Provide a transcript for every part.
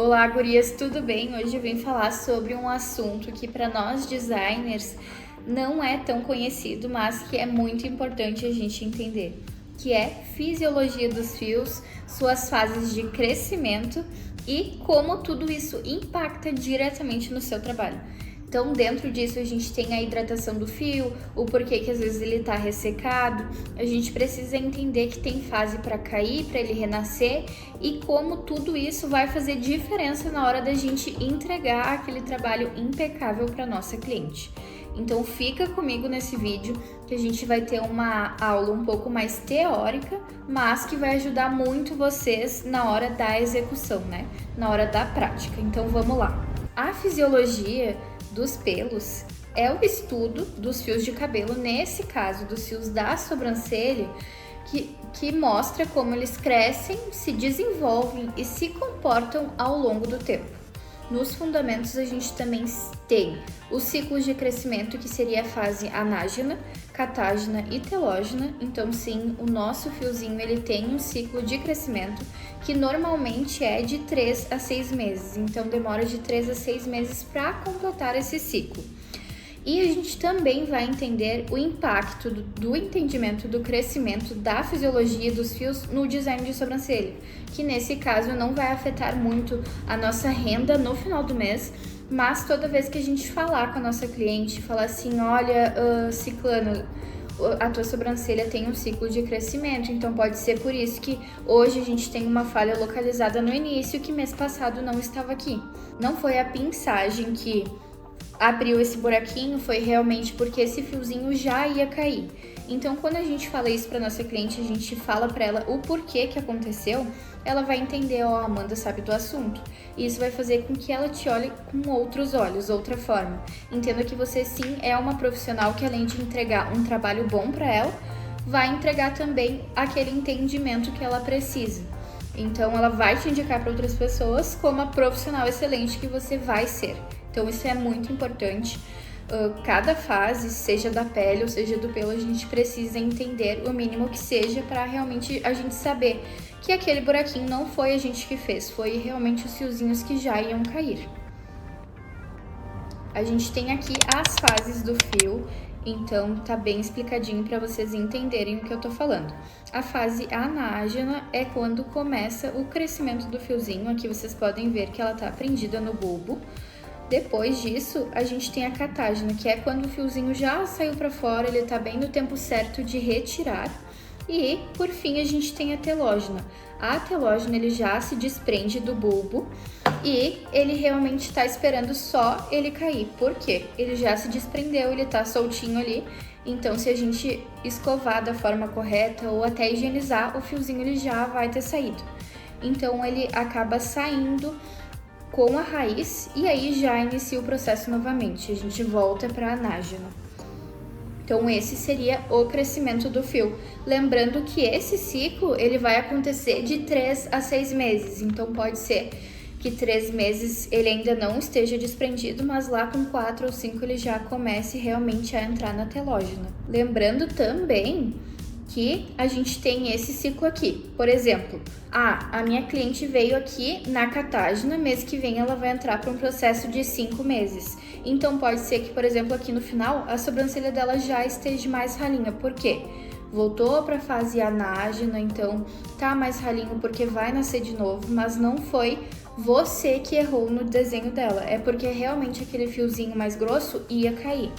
Olá, gurias, tudo bem? Hoje eu vim falar sobre um assunto que para nós designers não é tão conhecido, mas que é muito importante a gente entender, que é fisiologia dos fios, suas fases de crescimento e como tudo isso impacta diretamente no seu trabalho. Então, dentro disso, a gente tem a hidratação do fio, o porquê que às vezes ele está ressecado. A gente precisa entender que tem fase para cair, para ele renascer e como tudo isso vai fazer diferença na hora da gente entregar aquele trabalho impecável para nossa cliente. Então, fica comigo nesse vídeo que a gente vai ter uma aula um pouco mais teórica, mas que vai ajudar muito vocês na hora da execução, né? Na hora da prática. Então, vamos lá. A fisiologia dos pelos é o estudo dos fios de cabelo, nesse caso dos fios da sobrancelha, que mostra como eles crescem, se desenvolvem e se comportam ao longo do tempo. Nos fundamentos a gente também tem os ciclos de crescimento, que seria a fase anágena, catágena e telógena. Então sim, o nosso fiozinho ele tem um ciclo de crescimento que normalmente é de 3 a 6 meses. Então demora de 3 a 6 meses para completar esse ciclo. E a gente também vai entender o impacto do entendimento do crescimento da fisiologia dos fios no design de sobrancelha, que nesse caso não vai afetar muito a nossa renda no final do mês, mas toda vez que a gente falar com a nossa cliente, falar assim, olha, ciclano, a tua sobrancelha tem um ciclo de crescimento, então pode ser por isso que hoje a gente tem uma falha localizada no início que mês passado não estava aqui. Não foi a pinçagem que abriu esse buraquinho, foi realmente porque esse fiozinho já ia cair. Então, quando a gente fala isso para nossa cliente, a gente fala para ela o porquê que aconteceu, ela vai entender, ó, a Amanda sabe do assunto. E isso vai fazer com que ela te olhe com outros olhos, outra forma. Entenda que você sim é uma profissional que, além de entregar um trabalho bom para ela, vai entregar também aquele entendimento que ela precisa. Então, ela vai te indicar para outras pessoas como a profissional excelente que você vai ser. Então isso é muito importante. Cada fase, seja da pele ou seja do pelo, a gente precisa entender o mínimo que seja para realmente a gente saber que aquele buraquinho não foi a gente que fez, foi realmente os fiozinhos que já iam cair. A gente tem aqui as fases do fio, então tá bem explicadinho para vocês entenderem o que eu tô falando. A fase anágena é quando começa o crescimento do fiozinho, aqui vocês podem ver que ela tá prendida no bulbo. Depois disso, a gente tem a catágena, que é quando o fiozinho já saiu para fora, ele tá bem no tempo certo de retirar. E, por fim, a gente tem a telógena. A telógena, ele já se desprende do bulbo e ele realmente está esperando só ele cair. Por quê? Ele já se desprendeu, ele tá soltinho ali. Então, se a gente escovar da forma correta ou até higienizar, o fiozinho ele já vai ter saído. Então, ele acaba saindo com a raiz e aí já inicia o processo novamente, a gente volta para a anágena. Então esse seria o crescimento do fio. Lembrando que esse ciclo ele vai acontecer de 3 a 6 meses, então pode ser que 3 meses ele ainda não esteja desprendido, mas lá com 4 ou 5 ele já comece realmente a entrar na telógena. Lembrando também que a gente tem esse ciclo aqui. Por exemplo, a minha cliente veio aqui na catágena, mês que vem ela vai entrar para um processo de 5 meses. Então pode ser que, por exemplo, aqui no final, a sobrancelha dela já esteja mais ralinha. Por quê? Voltou para a fase anágena, então tá mais ralinho porque vai nascer de novo, mas não foi você que errou no desenho dela. É porque realmente aquele fiozinho mais grosso ia cair.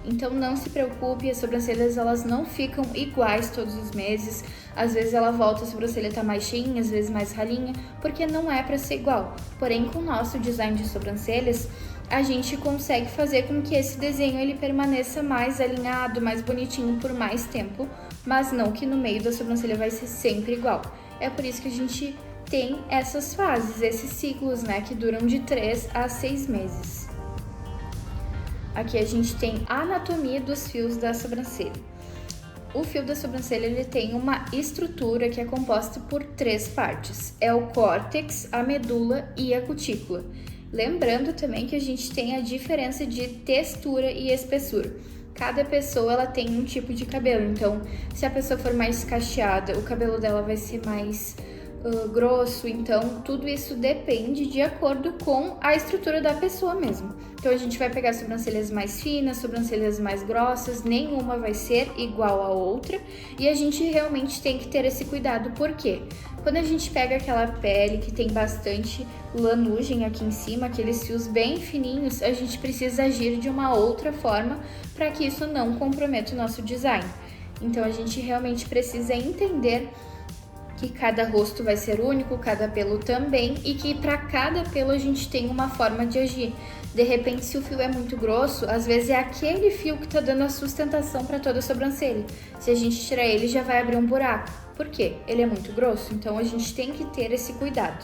Então não se preocupe, as sobrancelhas elas não ficam iguais todos os meses. Às vezes ela volta, a sobrancelha tá mais cheinha, às vezes mais ralinha, porque não é para ser igual. Porém, com o nosso design de sobrancelhas, a gente consegue fazer com que esse desenho ele permaneça mais alinhado, mais bonitinho por mais tempo, mas não que no meio da sobrancelha vai ser sempre igual. É por isso que a gente tem essas fases, esses ciclos, né, que duram de 3 a 6 meses. Aqui a gente tem a anatomia dos fios da sobrancelha. O fio da sobrancelha ele tem uma estrutura que é composta por 3 partes. É o córtex, a medula e a cutícula. Lembrando também que a gente tem a diferença de textura e espessura. Cada pessoa ela tem um tipo de cabelo, então se a pessoa for mais cacheada, o cabelo dela vai ser mais grosso, então tudo isso depende de acordo com a estrutura da pessoa mesmo. Então a gente vai pegar sobrancelhas mais finas, sobrancelhas mais grossas, nenhuma vai ser igual a outra, e a gente realmente tem que ter esse cuidado, porque quando a gente pega aquela pele que tem bastante lanugem aqui em cima, aqueles fios bem fininhos, a gente precisa agir de uma outra forma para que isso não comprometa o nosso design. Então a gente realmente precisa entender que cada rosto vai ser único, cada pelo também, e que para cada pelo a gente tem uma forma de agir. De repente, se o fio é muito grosso, às vezes é aquele fio que tá dando a sustentação para toda a sobrancelha. Se a gente tirar ele, já vai abrir um buraco. Por quê? Ele é muito grosso, então a gente tem que ter esse cuidado.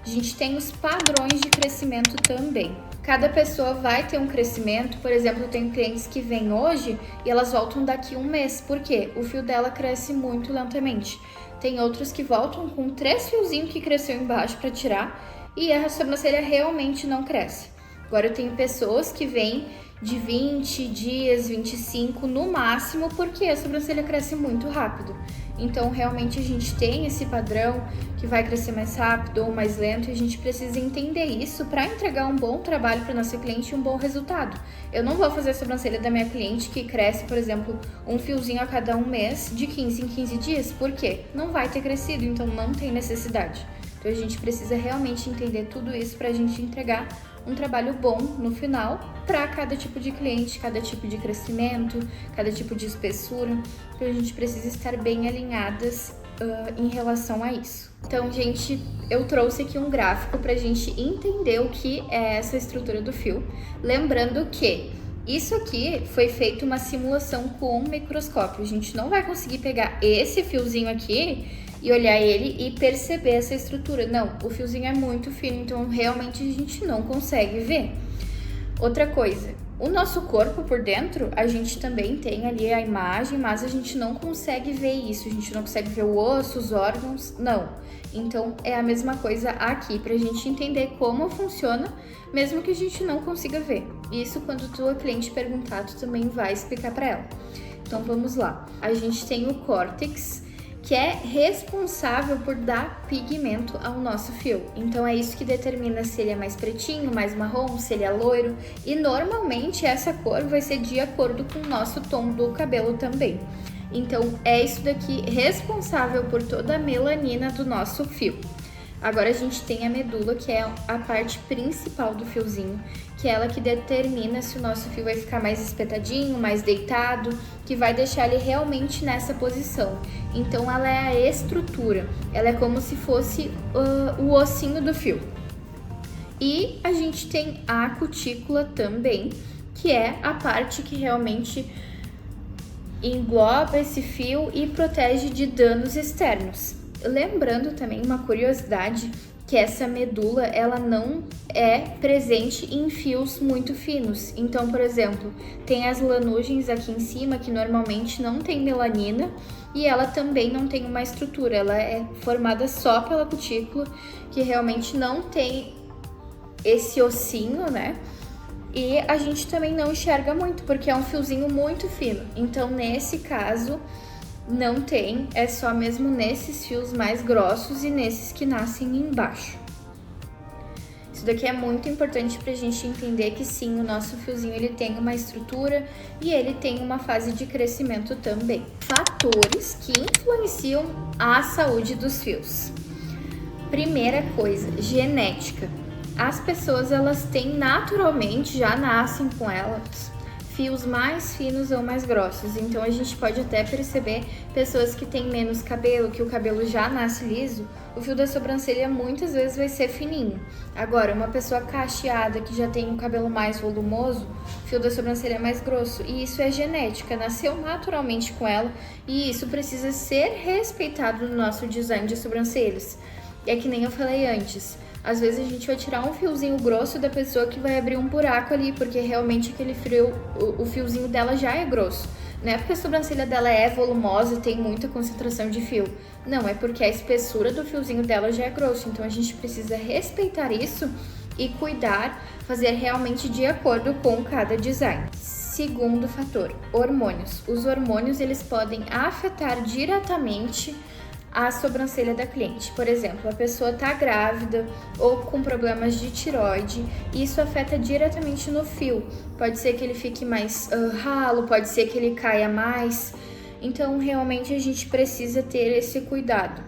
A gente tem os padrões de crescimento também. Cada pessoa vai ter um crescimento, por exemplo, eu tenho clientes que vêm hoje e elas voltam daqui a um mês. Por quê? O fio dela cresce muito lentamente. Tem outros que voltam com 3 fiozinhos que cresceu embaixo para tirar e a sobrancelha realmente não cresce. Agora eu tenho pessoas que vêm de 20 dias, 25 no máximo, porque a sobrancelha cresce muito rápido. Então realmente a gente tem esse padrão que vai crescer mais rápido ou mais lento e a gente precisa entender isso para entregar um bom trabalho para nossa cliente e um bom resultado. Eu não vou fazer a sobrancelha da minha cliente que cresce, por exemplo, um fiozinho a cada um mês de 15 em 15 dias. Por quê? Não vai ter crescido, então não tem necessidade. Então a gente precisa realmente entender tudo isso para a gente entregar um trabalho bom no final para cada tipo de cliente, cada tipo de crescimento, cada tipo de espessura. Então a gente precisa estar bem alinhadas em relação a isso. Então, gente, eu trouxe aqui um gráfico para a gente entender o que é essa estrutura do fio. Lembrando que isso aqui foi feito uma simulação com um microscópio. A gente não vai conseguir pegar esse fiozinho aqui e olhar ele e perceber essa estrutura. Não, o fiozinho é muito fino, então realmente a gente não consegue ver. Outra coisa, o nosso corpo por dentro, a gente também tem ali a imagem, mas a gente não consegue ver isso, a gente não consegue ver o osso, os órgãos, não. Então é a mesma coisa aqui, pra gente entender como funciona, mesmo que a gente não consiga ver. Isso quando tua cliente perguntar, tu também vai explicar pra ela. Então vamos lá, a gente tem o córtex, que é responsável por dar pigmento ao nosso fio. Então é isso que determina se ele é mais pretinho, mais marrom, se ele é loiro. E normalmente essa cor vai ser de acordo com o nosso tom do cabelo também. Então é isso daqui responsável por toda a melanina do nosso fio. Agora a gente tem a medula, que é a parte principal do fiozinho, que é ela que determina se o nosso fio vai ficar mais espetadinho, mais deitado, que vai deixar ele realmente nessa posição. Então ela é a estrutura, ela é como se fosse o ossinho do fio. E a gente tem a cutícula também, que é a parte que realmente engloba esse fio e protege de danos externos. Lembrando também uma curiosidade, que essa medula ela não é presente em fios muito finos. Então, por exemplo, tem as lanugens aqui em cima que normalmente não tem melanina e ela também não tem uma estrutura, ela é formada só pela cutícula, que realmente não tem esse ossinho, né? E a gente também não enxerga muito, porque é um fiozinho muito fino. Então, nesse caso, não tem, é só mesmo nesses fios mais grossos e nesses que nascem embaixo. Isso daqui é muito importante pra gente entender que sim, o nosso fiozinho ele tem uma estrutura e ele tem uma fase de crescimento também. Fatores que influenciam a saúde dos fios. Primeira coisa, genética. As pessoas elas têm naturalmente, já nascem com elas, fios mais finos ou mais grossos. Então a gente pode até perceber pessoas que têm menos cabelo, que o cabelo já nasce liso, o fio da sobrancelha muitas vezes vai ser fininho. Agora, uma pessoa cacheada que já tem um cabelo mais volumoso, o fio da sobrancelha é mais grosso. E isso é genética, nasceu naturalmente com ela e isso precisa ser respeitado no nosso design de sobrancelhas. É que nem eu falei antes. Às vezes a gente vai tirar um fiozinho grosso da pessoa que vai abrir um buraco ali, porque realmente aquele fio, o fiozinho dela já é grosso. Não é porque a sobrancelha dela é volumosa e tem muita concentração de fio. Não, é porque a espessura do fiozinho dela já é grosso. Então a gente precisa respeitar isso e cuidar, fazer realmente de acordo com cada design. Segundo fator, hormônios. Os hormônios eles podem afetar diretamente a sobrancelha da cliente. Por exemplo, a pessoa está grávida ou com problemas de tireoide, e isso afeta diretamente no fio. Pode ser que ele fique mais ralo, pode ser que ele caia mais. Então, realmente, a gente precisa ter esse cuidado.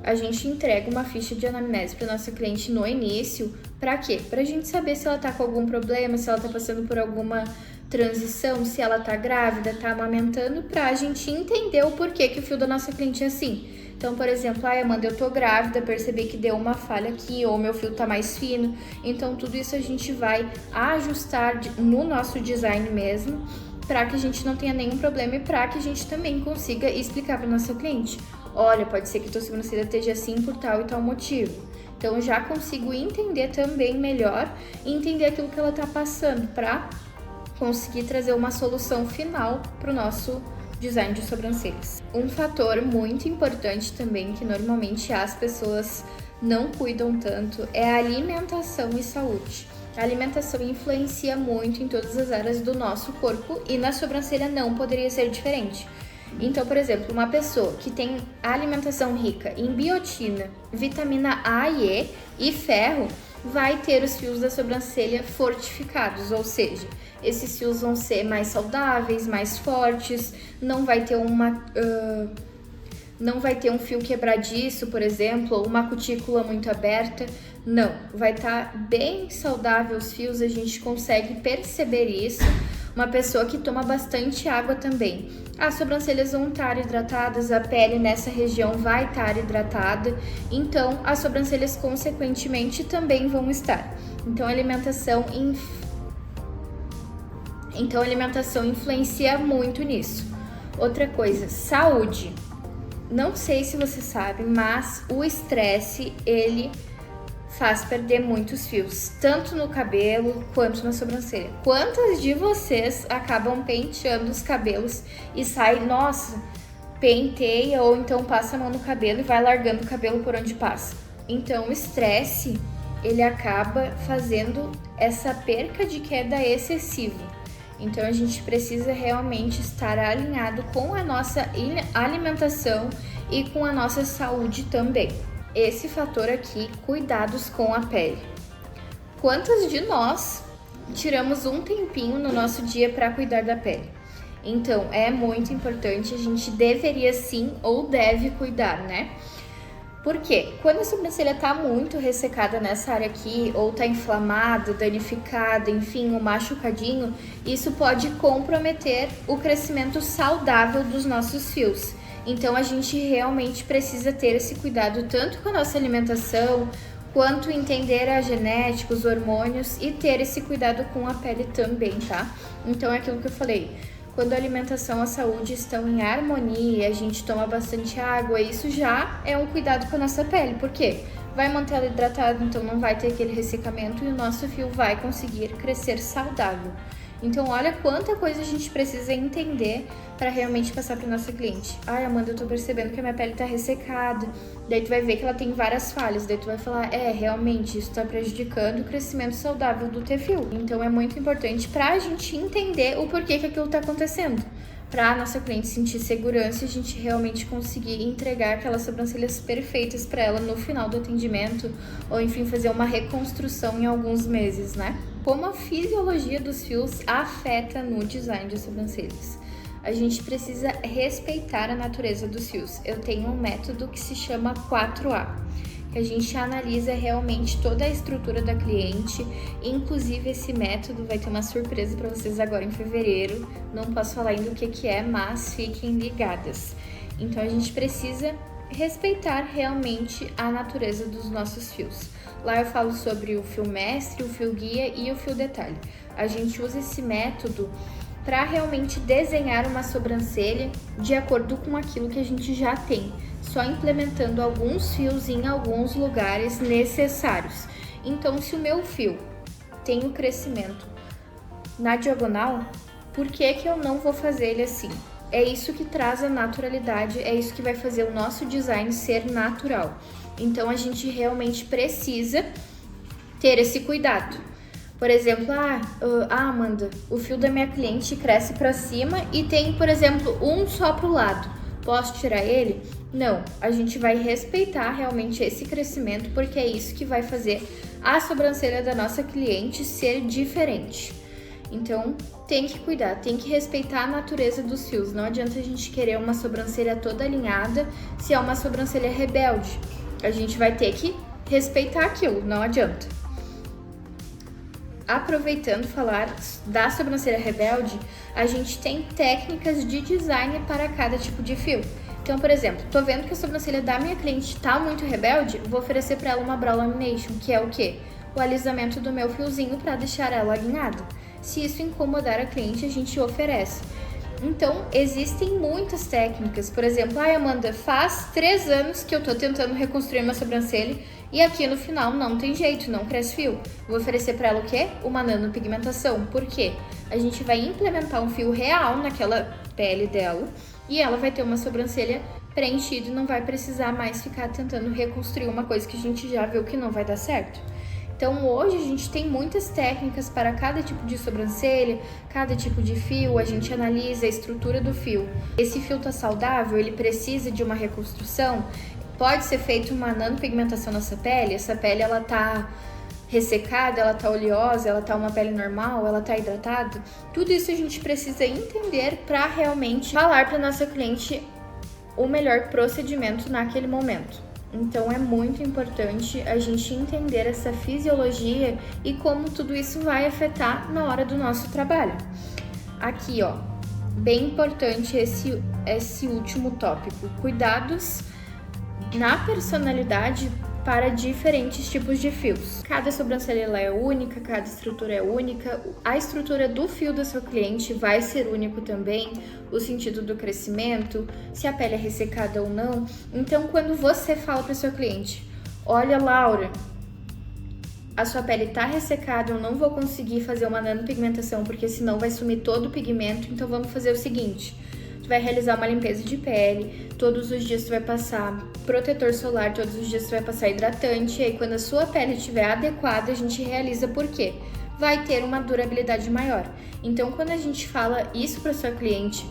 A gente entrega uma ficha de anamnese para nossa cliente no início. Para quê? Para a gente saber se ela está com algum problema, se ela está passando por alguma transição, se ela está grávida, está amamentando, para a gente entender o porquê que o fio da nossa cliente é assim. Então, por exemplo, Amanda, eu tô grávida, percebi que deu uma falha aqui, ou meu fio tá mais fino. Então, tudo isso a gente vai ajustar no nosso design mesmo, para que a gente não tenha nenhum problema e para que a gente também consiga explicar para nossa cliente. Olha, pode ser que tua sobrancelha esteja assim por tal e tal motivo. Então, já consigo entender também melhor e entender aquilo que ela tá passando, para conseguir trazer uma solução final para o nosso design de sobrancelhas. Um fator muito importante também, que normalmente as pessoas não cuidam tanto, é a alimentação e saúde. A alimentação influencia muito em todas as áreas do nosso corpo e na sobrancelha não poderia ser diferente. Então, por exemplo, uma pessoa que tem alimentação rica em biotina, vitamina A e E ferro, vai ter os fios da sobrancelha fortificados, ou seja, esses fios vão ser mais saudáveis, mais fortes, não vai ter um fio quebradiço, por exemplo, ou uma cutícula muito aberta. Não, vai estar bem saudável os fios, a gente consegue perceber isso. Uma pessoa que toma bastante água também. As sobrancelhas vão estar hidratadas, a pele nessa região vai estar hidratada, então as sobrancelhas consequentemente também vão estar. Então a alimentação influencia muito nisso. Outra coisa, saúde. Não sei se você sabe, mas o estresse, ele faz perder muitos fios, tanto no cabelo quanto na sobrancelha. Quantas de vocês acabam penteando os cabelos e sai, nossa, penteia ou então passa a mão no cabelo e vai largando o cabelo por onde passa? Então o estresse, ele acaba fazendo essa perca de queda excessiva. Então a gente precisa realmente estar alinhado com a nossa alimentação e com a nossa saúde também. Esse fator aqui, cuidados com a pele. Quantos de nós tiramos um tempinho no nosso dia para cuidar da pele? Então, é muito importante, a gente deveria sim ou deve cuidar, né? Por quê? Quando a sobrancelha tá muito ressecada nessa área aqui, ou tá inflamada, danificada, enfim, um machucadinho, isso pode comprometer o crescimento saudável dos nossos fios. Então, a gente realmente precisa ter esse cuidado tanto com a nossa alimentação, quanto entender a genética, os hormônios e ter esse cuidado com a pele também, tá? Então, é aquilo que eu falei. Quando a alimentação e a saúde estão em harmonia, a gente toma bastante água, isso já é um cuidado com a nossa pele. Por quê? Vai manter ela hidratada, então não vai ter aquele ressecamento e o nosso fio vai conseguir crescer saudável. Então, olha quanta coisa a gente precisa entender para realmente passar para nossa cliente. Ai, Amanda, eu tô percebendo que a minha pele tá ressecada. Daí tu vai ver que ela tem várias falhas. Daí tu vai falar, realmente, isso tá prejudicando o crescimento saudável do teu fio. Então, é muito importante pra gente entender o porquê que aquilo tá acontecendo. Pra nossa cliente sentir segurança e a gente realmente conseguir entregar aquelas sobrancelhas perfeitas para ela no final do atendimento. Ou, enfim, fazer uma reconstrução em alguns meses, né? Como a fisiologia dos fios afeta no design de sobrancelhas. A gente precisa respeitar a natureza dos fios. Eu tenho um método que se chama 4A, que a gente analisa realmente toda a estrutura da cliente. Inclusive, esse método vai ter uma surpresa para vocês agora em fevereiro. Não posso falar ainda o que é, mas fiquem ligadas. Então, a gente precisa respeitar realmente a natureza dos nossos fios. Lá eu falo sobre o fio mestre, o fio guia e o fio detalhe. A gente usa esse método para realmente desenhar uma sobrancelha de acordo com aquilo que a gente já tem, só implementando alguns fios em alguns lugares necessários. Então, se o meu fio tem o crescimento na diagonal, por que eu não vou fazer ele assim? É isso que traz a naturalidade, é isso que vai fazer o nosso design ser natural. Então, a gente realmente precisa ter esse cuidado. Por exemplo, Amanda, o fio da minha cliente cresce para cima e tem, por exemplo, um só pro lado. Posso tirar ele? Não, a gente vai respeitar realmente esse crescimento, porque é isso que vai fazer a sobrancelha da nossa cliente ser diferente. Então, tem que cuidar, tem que respeitar a natureza dos fios. Não adianta a gente querer uma sobrancelha toda alinhada se é uma sobrancelha rebelde. A gente vai ter que respeitar aquilo, não adianta. Aproveitando falar da sobrancelha rebelde, a gente tem técnicas de design para cada tipo de fio. Então, por exemplo, tô vendo que a sobrancelha da minha cliente tá muito rebelde, vou oferecer para ela uma brow lamination, que é o quê? O alisamento do meu fiozinho para deixar ela alinhada. Se isso incomodar a cliente, a gente oferece. Então, existem muitas técnicas. Por exemplo, Amanda, faz 3 anos que eu tô tentando reconstruir minha sobrancelha e aqui no final não tem jeito, não cresce fio. Vou oferecer para ela o quê? Uma nanopigmentação. Por quê? A gente vai implementar um fio real naquela pele dela e ela vai ter uma sobrancelha preenchida e não vai precisar mais ficar tentando reconstruir uma coisa que a gente já viu que não vai dar certo. Então hoje a gente tem muitas técnicas para cada tipo de sobrancelha, cada tipo de fio, a gente analisa a estrutura do fio. Esse fio tá saudável, ele precisa de uma reconstrução, pode ser feita uma nanopigmentação nessa pele, essa pele ela tá ressecada, ela tá oleosa, ela tá uma pele normal, ela tá hidratada. Tudo isso a gente precisa entender para realmente falar para nossa cliente o melhor procedimento naquele momento. Então é muito importante a gente entender essa fisiologia e como tudo isso vai afetar na hora do nosso trabalho. Aqui, ó, bem importante esse último tópico. Cuidados na personalidade para diferentes tipos de fios. Cada sobrancelha ela é única, cada estrutura é única, a estrutura do fio da sua cliente vai ser único também, o sentido do crescimento, se a pele é ressecada ou não. Então, quando você fala para sua cliente, olha, Laura, a sua pele tá ressecada, eu não vou conseguir fazer uma nanopigmentação porque senão vai sumir todo o pigmento, então vamos fazer o seguinte: tu vai realizar uma limpeza de pele, todos os dias tu vai passar protetor solar, todos os dias tu vai passar hidratante, e aí quando a sua pele estiver adequada, a gente realiza por quê? Vai ter uma durabilidade maior. Então, quando a gente fala isso para sua cliente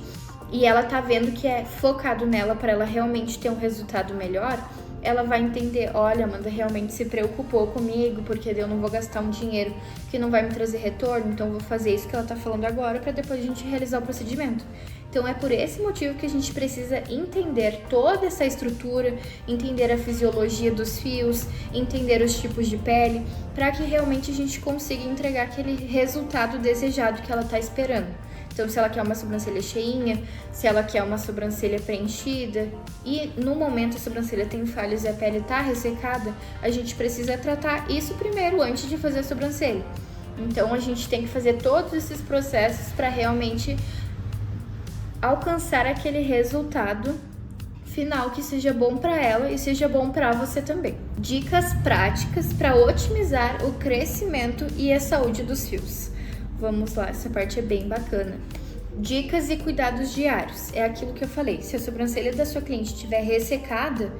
e ela tá vendo que é focado nela para ela realmente ter um resultado melhor, ela vai entender, olha, Amanda realmente se preocupou comigo, porque eu não vou gastar um dinheiro que não vai me trazer retorno, então eu vou fazer isso que ela tá falando agora para depois a gente realizar o procedimento. Então é por esse motivo que a gente precisa entender toda essa estrutura, entender a fisiologia dos fios, entender os tipos de pele, para que realmente a gente consiga entregar aquele resultado desejado que ela tá esperando. Então, se ela quer uma sobrancelha cheinha, se ela quer uma sobrancelha preenchida e no momento a sobrancelha tem falhas e a pele tá ressecada, a gente precisa tratar isso primeiro antes de fazer a sobrancelha. Então, a gente tem que fazer todos esses processos para realmente alcançar aquele resultado final que seja bom para ela e seja bom para você também. Dicas práticas para otimizar o crescimento e a saúde dos fios. Vamos lá, essa parte é bem bacana. Dicas e cuidados diários. É aquilo que eu falei. Se a sobrancelha da sua cliente estiver ressecada,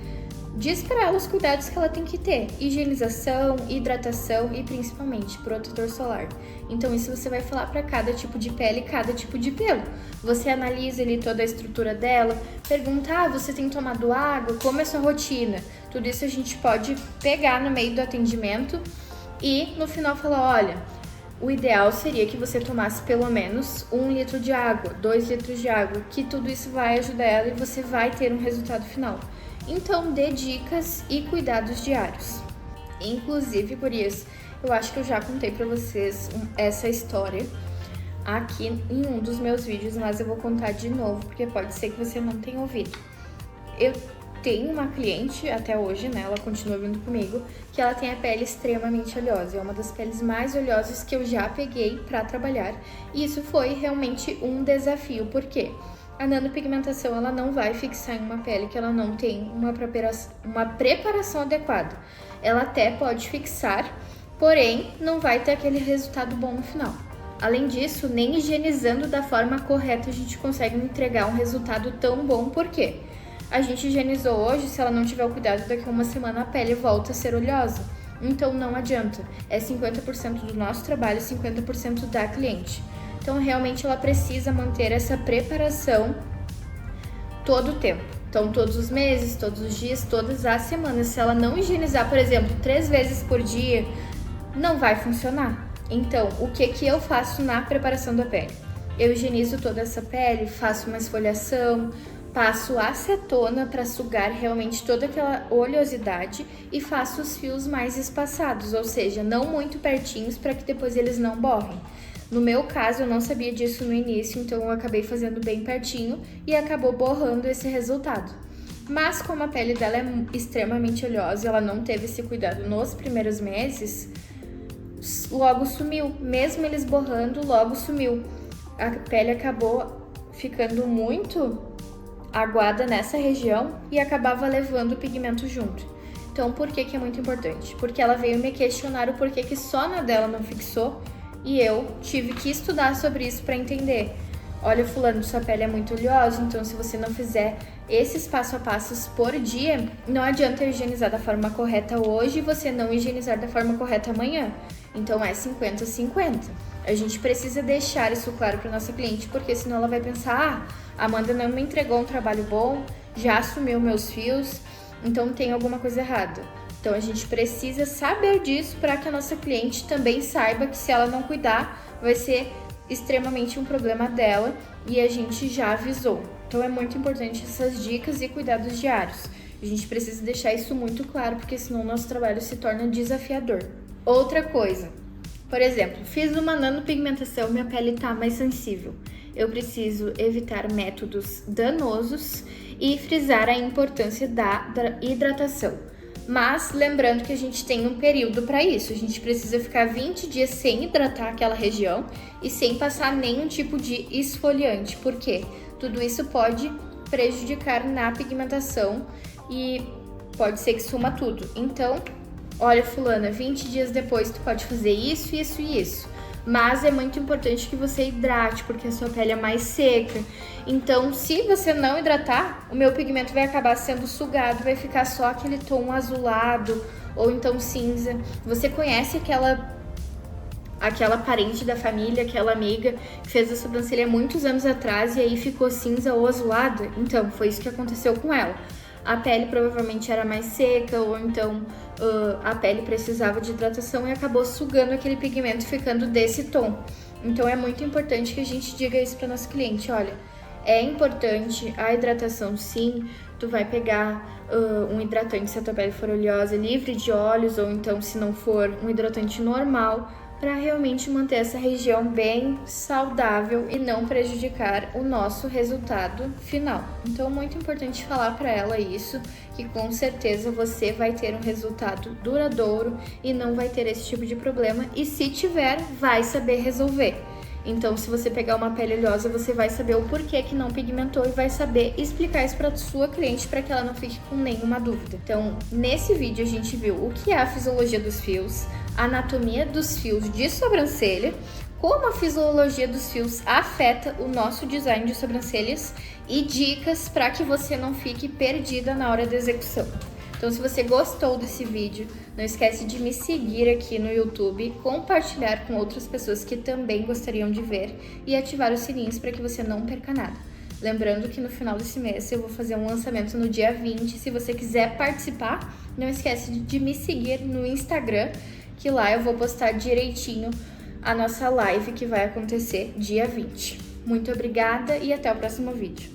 diz para ela os cuidados que ela tem que ter. Higienização, hidratação e principalmente protetor solar. Então isso você vai falar para cada tipo de pele, cada tipo de pelo. Você analisa ali toda a estrutura dela, pergunta, você tem tomado água? Como é a sua rotina? Tudo isso a gente pode pegar no meio do atendimento e no final falar, olha, o ideal seria que você tomasse pelo menos 1 litro de água, 2 litros de água, que tudo isso vai ajudar ela e você vai ter um resultado final. Então, dê dicas e cuidados diários. Inclusive, por isso, eu acho que eu já contei pra vocês essa história aqui em um dos meus vídeos, mas eu vou contar de novo, porque pode ser que você não tenha ouvido. Eu tenho uma cliente até hoje, né, ela continua vindo comigo, que ela tem a pele extremamente oleosa. É uma das peles mais oleosas que eu já peguei pra trabalhar. E isso foi realmente um desafio, porque a nanopigmentação ela não vai fixar em uma pele que ela não tem uma preparação adequada. Ela até pode fixar, porém não vai ter aquele resultado bom no final. Além disso, nem higienizando da forma correta a gente consegue entregar um resultado tão bom, por quê? A gente higienizou hoje, se ela não tiver o cuidado, daqui a uma semana a pele volta a ser oleosa. Então não adianta, é 50% do nosso trabalho, 50% da cliente. Então realmente ela precisa manter essa preparação todo o tempo. Então, todos os meses, todos os dias, todas as semanas. Se ela não higienizar, por exemplo, 3 vezes por dia, não vai funcionar. Então, o que eu faço na preparação da pele? Eu higienizo toda essa pele, faço uma esfoliação, passo acetona para sugar realmente toda aquela oleosidade e faço os fios mais espaçados, ou seja, não muito pertinhos para que depois eles não borrem. No meu caso, eu não sabia disso no início, então eu acabei fazendo bem pertinho e acabou borrando esse resultado. Mas como a pele dela é extremamente oleosa e ela não teve esse cuidado nos primeiros meses, logo sumiu. Mesmo eles borrando, logo sumiu. A pele acabou ficando muito aguada nessa região e acabava levando o pigmento junto. Então, por que é muito importante? Porque ela veio me questionar o porquê que só na dela não fixou e eu tive que estudar sobre isso para entender. Olha, fulano, sua pele é muito oleosa, então se você não fizer esses passo a passos por dia, não adianta eu higienizar da forma correta hoje e você não higienizar da forma correta amanhã. Então é 50-50. A gente precisa deixar isso claro para nossa cliente, porque senão ela vai pensar, a Amanda não me entregou um trabalho bom, já assumiu meus fios, então tem alguma coisa errada. Então a gente precisa saber disso para que a nossa cliente também saiba que se ela não cuidar, vai ser extremamente um problema dela e a gente já avisou. Então é muito importante essas dicas e cuidados diários. A gente precisa deixar isso muito claro, porque senão o nosso trabalho se torna desafiador. Outra coisa, por exemplo, fiz uma nanopigmentação, minha pele tá mais sensível. Eu preciso evitar métodos danosos e frisar a importância da hidratação. Mas lembrando que a gente tem um período para isso, a gente precisa ficar 20 dias sem hidratar aquela região e sem passar nenhum tipo de esfoliante. Por quê? Tudo isso pode prejudicar na pigmentação e pode ser que suma tudo. Então, olha, fulana, 20 dias depois tu pode fazer isso, isso e isso. Mas é muito importante que você hidrate, porque a sua pele é mais seca. Então, se você não hidratar, o meu pigmento vai acabar sendo sugado, vai ficar só aquele tom azulado ou então cinza. Você conhece aquela parente da família, aquela amiga que fez a sobrancelha muitos anos atrás e aí ficou cinza ou azulada? Então, foi isso que aconteceu com ela. A pele provavelmente era mais seca ou então a pele precisava de hidratação e acabou sugando aquele pigmento, ficando desse tom. Então é muito importante que a gente diga isso para nosso cliente, olha, é importante a hidratação sim, tu vai pegar um hidratante se a tua pele for oleosa, livre de óleos, ou então se não for, um hidratante normal, para realmente manter essa região bem saudável e não prejudicar o nosso resultado final. Então, muito importante falar para ela isso, que com certeza você vai ter um resultado duradouro e não vai ter esse tipo de problema, e se tiver, vai saber resolver. Então, se você pegar uma pele oleosa, você vai saber o porquê que não pigmentou e vai saber explicar isso para sua cliente para que ela não fique com nenhuma dúvida. Então, nesse vídeo a gente viu o que é a fisiologia dos fios, a anatomia dos fios de sobrancelha, como a fisiologia dos fios afeta o nosso design de sobrancelhas e dicas para que você não fique perdida na hora da execução. Então, se você gostou desse vídeo, não esquece de me seguir aqui no YouTube, compartilhar com outras pessoas que também gostariam de ver e ativar os sininhos para que você não perca nada. Lembrando que no final desse mês eu vou fazer um lançamento no dia 20. Se você quiser participar, não esquece de me seguir no Instagram, que lá eu vou postar direitinho a nossa live que vai acontecer dia 20. Muito obrigada e até o próximo vídeo.